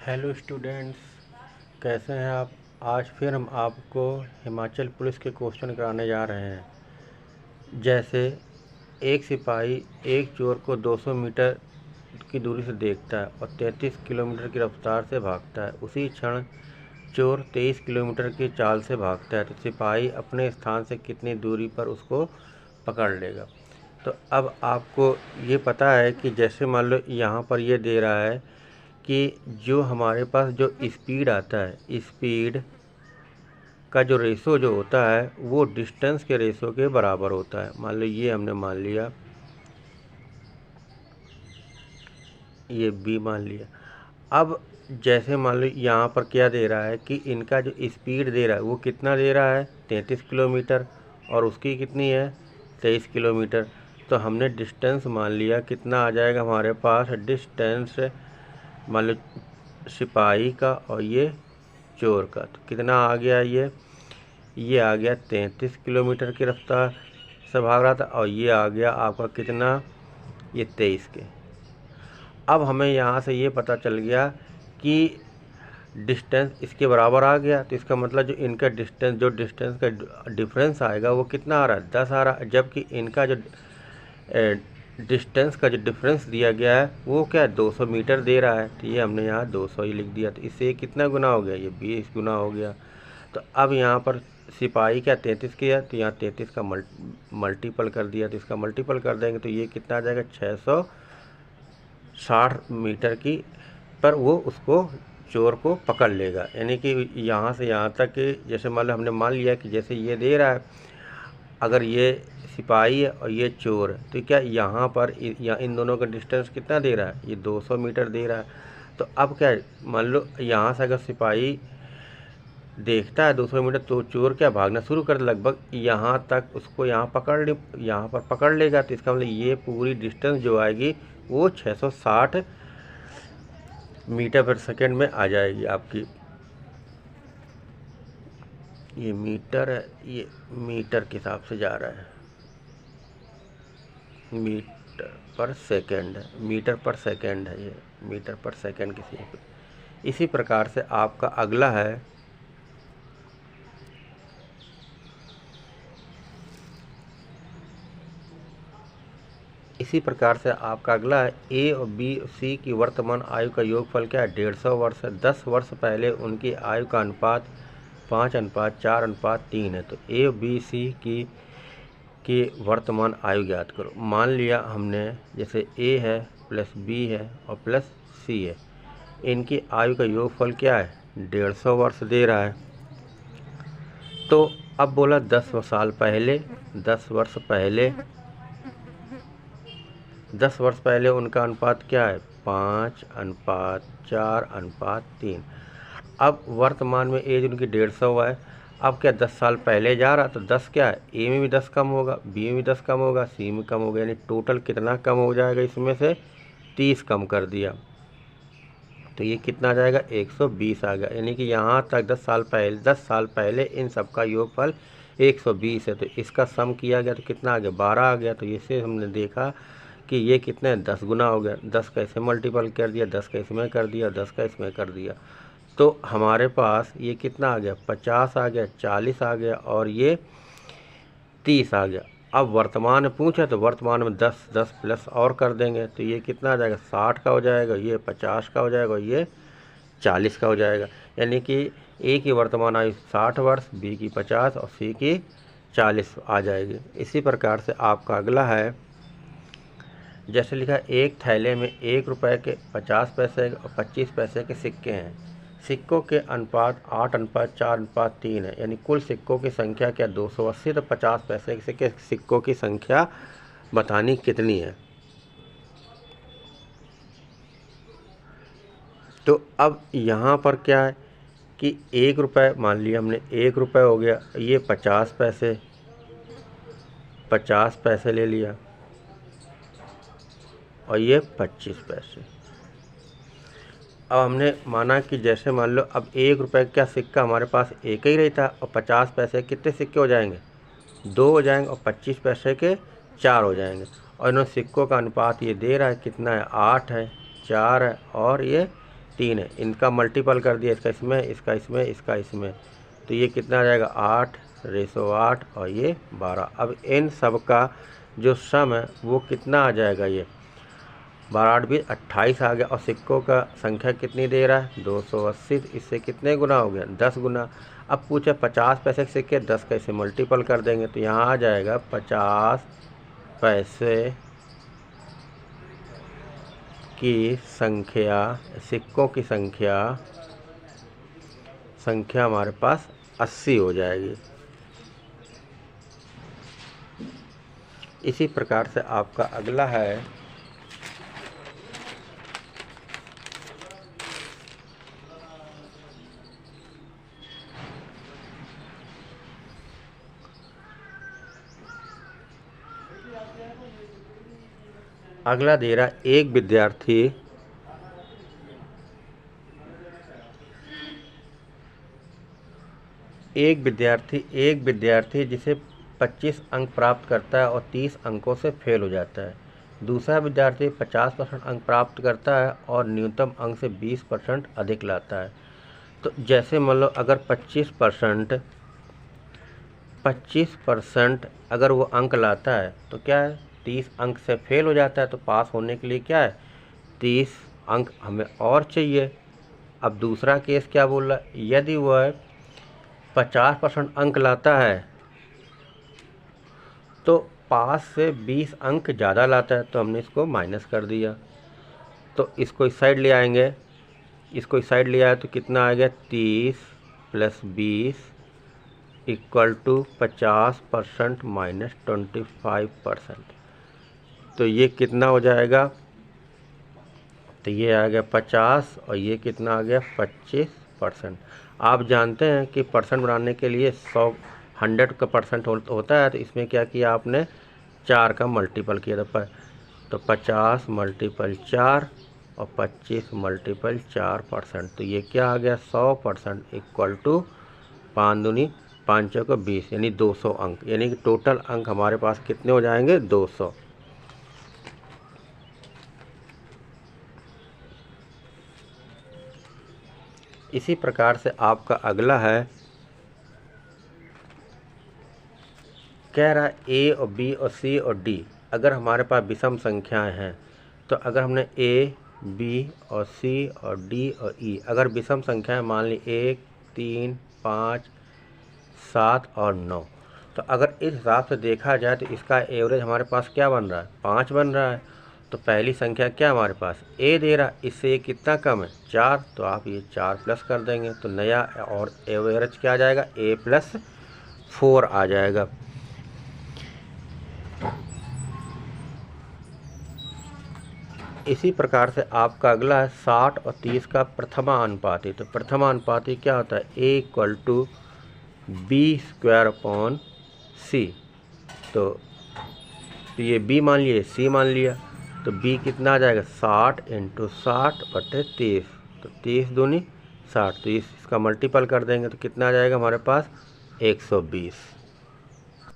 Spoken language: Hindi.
हेलो स्टूडेंट्स, कैसे हैं आप। आज फिर हम आपको हिमाचल पुलिस के क्वेश्चन कराने जा रहे हैं। जैसे एक सिपाही एक चोर को 200 मीटर की दूरी से देखता है और 33 किलोमीटर की रफ्तार से भागता है। उसी क्षण चोर 23 किलोमीटर की चाल से भागता है, तो सिपाही अपने स्थान से कितनी दूरी पर उसको पकड़ लेगा। तो अब आपको ये पता है कि जैसे मान लो यहाँ पर ये दे रहा है कि जो हमारे पास जो स्पीड आता है, स्पीड का जो रेशो जो होता है वो डिस्टेंस के रेशो के बराबर होता है। मान लो ये हमने मान लिया, ये बी मान लिया। अब जैसे मान लो यहाँ पर क्या दे रहा है कि इनका जो स्पीड दे रहा है वो कितना दे रहा है 33 किलोमीटर और उसकी कितनी है 23 किलोमीटर। तो हमने डिस्टेंस मान लिया, कितना आ जाएगा हमारे पास डिस्टेंस, मान लो सिपाही का और ये चोर का, तो कितना आ गया, ये आ गया 33 किलोमीटर की रफ्तार से भाग रहा था और ये आ गया आपका कितना, ये 23 के। अब हमें यहाँ से ये पता चल गया कि डिस्टेंस इसके बराबर आ गया, तो इसका मतलब जो इनका डिस्टेंस, जो डिस्टेंस का डिफरेंस आएगा वो कितना आ रहा है 10 आ रहा है, जबकि इनका जो डिस्टेंस का जो डिफरेंस दिया गया है वो क्या है 200 मीटर दे रहा है। तो ये हमने यहाँ 200 ही लिख दिया, तो इससे ये कितना गुना हो गया, ये 20 गुना हो गया। तो अब यहाँ पर सिपाही क्या 33 किया, तो यहाँ 33 का मल्टीपल कर दिया, तो इसका मल्टीपल कर देंगे तो ये कितना आ जाएगा 660 मीटर की पर वो उसको चोर को पकड़ लेगा। यानी कि यहाँ से यहाँ तक कि जैसे मान लो हमने मान लिया कि जैसे ये दे रहा है, अगर ये सिपाही है और ये चोर है, तो क्या यहाँ पर इन दोनों का डिस्टेंस कितना दे रहा है, ये 200 मीटर दे रहा है। तो अब क्या मान लो यहाँ से अगर सिपाही देखता है 200 मीटर, तो चोर क्या भागना शुरू कर लगभग यहाँ तक, उसको यहाँ पर पकड़ लेगा। तो इसका मतलब ये पूरी डिस्टेंस जो आएगी वो 660 मीटर पर सेकेंड में आ जाएगी आपकी। ये मीटर है, ये मीटर के हिसाब से जा रहा है, मीटर पर सेकेंड है, मीटर पर सेकेंड है, ये मीटर पर सेकेंड किसी पे। इसी प्रकार से आपका अगला है, ए और बी सी की वर्तमान आयु का योगफल क्या है 150 वर्ष है। 10 वर्ष पहले उनकी आयु का अनुपात 5:4:3 है। तो ए और बी सी की वर्तमान आयु ज्ञात करो। मान लिया हमने जैसे ए है प्लस बी है और प्लस सी है, इनकी आयु का योगफल क्या है 150 वर्ष दे रहा है। तो अब बोला 10 साल पहले, 10 वर्ष पहले उनका अनुपात क्या है 5:4:3। अब वर्तमान में एज उनकी 150 है। अब क्या 10 साल पहले जा रहा, तो 10 क्या है, ए में भी 10 कम होगा, बी में भी 10 कम होगा, सी में कम होगा, यानी टोटल कितना कम हो जाएगा, इसमें से 30 कम कर दिया, तो ये कितना आ जाएगा 120 आ गया। यानी कि यहाँ तक 10 साल पहले इन सब का योगफल 120 है। तो इसका सम किया गया तो कितना आ गया 12 आ गया। तो इससे हमने देखा कि ये कितने 10 गुना हो गया। 10 का इसमें मल्टीपल कर दिया, 10 का इसमें कर दिया, 10 का इसमें कर दिया, तो हमारे पास ये कितना आ गया 50 आ गया, 40 आ गया और ये 30 आ गया। अब वर्तमान में पूछा तो वर्तमान में 10 10 प्लस और कर देंगे, तो ये कितना आ जाएगा 60 का हो जाएगा, ये 50 का हो जाएगा, ये 40 का हो जाएगा। यानी कि ए की वर्तमान आयु 60 वर्ष, बी की 50 और सी की 40 आ जाएगी। इसी प्रकार से आपका अगला है, जैसे लिखा एक थैले में 1 रुपये के 50 पैसे और 25 पैसे के सिक्के हैं। सिक्कों के अनुपात 8:4:3 है, यानी कुल सिक्कों की संख्या क्या 280, तो 50 पैसे के सिक्कों की संख्या बतानी कितनी है। तो अब यहाँ पर क्या है कि 1 रुपये, मान लिया हमने 1 रुपये हो गया, ये 50 पैसे ले लिया और ये 25 पैसे। अब हमने माना कि जैसे मान लो अब 1 रुपये का सिक्का हमारे पास एक ही रहता और 50 पैसे कितने सिक्के हो जाएंगे 2 हो जाएंगे और 25 पैसे के 4 हो जाएंगे। और इन्होंने सिक्कों का अनुपात ये दे रहा है कितना है 8 है, 4 है और ये 3 है, इनका मल्टीपल कर दिया, इसका इसमें, इसका इसमें, इसका इसमें, तो ये कितना आ जाएगा 8/8 और ये 12। अब इन सब का जो सम है वो कितना आ जाएगा, ये 12/8 आ गया। और सिक्कों का संख्या कितनी दे रहा है 280, इससे कितने गुना हो गया 10 गुना। अब पूछे 50 पैसे के सिक्के 10 का इसे मल्टीपल कर देंगे तो यहाँ आ जाएगा 50 पैसे की संख्या, सिक्कों की संख्या हमारे पास 80 हो जाएगी। इसी प्रकार से आपका अगला है अगला दे रहा एक विद्यार्थी जिसे 25 अंक प्राप्त करता है और 30 अंकों से फेल हो जाता है। दूसरा विद्यार्थी 50% अंक प्राप्त करता है और न्यूनतम अंक से 20% अधिक लाता है। तो जैसे मान लो अगर 25% अगर वो अंक लाता है तो क्या है 30 अंक से फेल हो जाता है, तो पास होने के लिए क्या है 30 अंक हमें और चाहिए। अब दूसरा केस क्या बोल रहा है, यदि वह 50% अंक लाता है तो पास से 20 अंक ज़्यादा लाता है, तो हमने इसको माइनस कर दिया। तो इसको इस साइड ले आएंगे, इसको इस साइड ले आए तो कितना आ गया 30 + 20 = 50% - 25%। तो ये कितना हो जाएगा, तो ये आ गया 50 और ये कितना आ गया 25%। आप जानते हैं कि परसेंट बनाने के लिए 100 का परसेंट होता है, तो इसमें क्या किया आपने 4 का मल्टीपल किया था, तो 50 × 4 और 25 × 4%। तो ये क्या आ गया 100% = 5 दूनी 5 चौको 20 यानी 200 अंक, यानी कि टोटल अंक हमारे पास कितने हो जाएंगे 200। इसी प्रकार से आपका अगला है, कह रहा है ए और बी और सी और डी अगर हमारे पास विषम संख्याएं हैं, तो अगर हमने ए, बी और सी और डी और ई अगर विषम संख्याएं मान ली 1, 3, 5, 7 और 9, तो अगर इस हिसाब से देखा जाए तो इसका एवरेज हमारे पास क्या बन रहा है 5 बन रहा है। तो पहली संख्या क्या हमारे पास ए दे रहा है, इससे ये कितना कम है 4, तो आप ये 4 प्लस कर देंगे तो नया और एवरेज क्या आ जाएगा a + 4 आ जाएगा। इसी प्रकार से आपका अगला है 60 और 30 का प्रथमानुपाती। तो प्रथमानुपाती क्या होता है a = b² c। तो ये b मान लिए c मान लिया, तो b कितना आ जाएगा 60 × 60/30, तो 30 दूनी 60, तो इसका मल्टीपल कर देंगे तो कितना आ जाएगा हमारे पास 120।